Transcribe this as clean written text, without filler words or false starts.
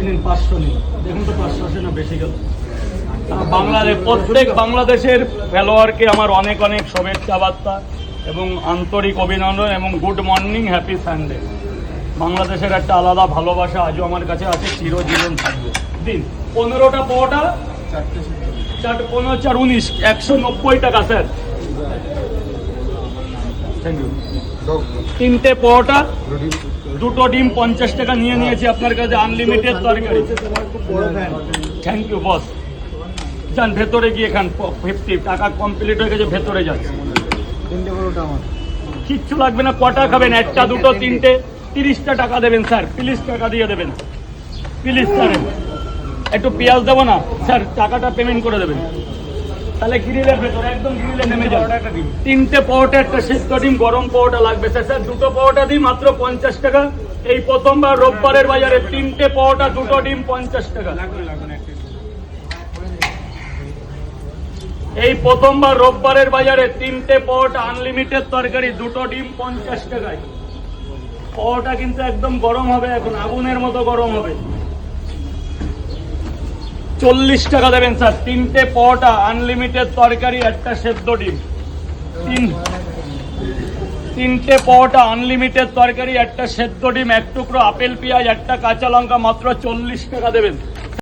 নিন 500 নিন, দেখুন তো 500 আসে না বেশি গেল। বাংলাদেশ, প্রত্যেক বাংলাদেশের খেলোয়াড়কে আমার অনেক অনেক শুভেচ্ছা বার্তা এবং আন্তরিক অভিনন্দন এবং গুড মর্নিং, হ্যাপি সানডে। বাংলাদেশের একটা আলাদা ভালোবাসা আজও আমার কাছে আছে, চিরজীবন থাকবে। দিন 15টা পাওয়াটা 4 15 4 19 190 টাকা স্যার। Thank you. 3টে পাওয়াটা 2টো ডিম 50 টাকা নিয়ে নিয়েছি আপনার কাছে, আনলিমিটেড তরকারি। Thank you boss. যান ভেতরে গিয়ে খান, 50 টাকা কমপ্লিট হয়ে গেছে, ভেতরে যাচ্ছে। কিচ্ছু লাগবে না, কটা খাবেন? 1টা 2টো 3টে 30টা টাকা দেবেন স্যার, প্লিজ টাকা দিয়ে দেবেন প্লিজ স্যার। একটু পেঁয়াজ দেবো না স্যার, টাকাটা পেমেন্ট করে দেবেন। তাহলে গ্রিলের ভেতরে একদম গ্রিলে নেমে যান। 3টে পাওয়াটা, একটা সেদ্ধ ডিম, গরম পাওয়াটা লাগবে স্যার। স্যার 2টো পাওয়াটা দিই মাত্র 50 টাকা। এই প্রথমবার রোববারের বাজারে 3টে পাওয়াটা 2টো ডিম 50 টাকা। এই প্রথমবার রোববারের বাজারে 3টে পাওয়াটা আনলিমিটেড তরকারি, 2টো ডিম 50 টাকায়। পাওয়াটা কিন্তু একদম গরম হবে, এখন আগুনের মতো গরম হবে। 40 টাকা দেবেন স্যার। 3টে পাওয়াটা আনলিমিটেড তরকারি, একটা সেদ্ধ ডিম। 3টে পাওয়াটা আনলিমিটেড তরকারি, একটা সেদ্ধ ডিম, 1 টুকরো আপেল পেঁয়াজ, একটা কাঁচা লঙ্কা, মাত্র 40 টাকা দেবেন।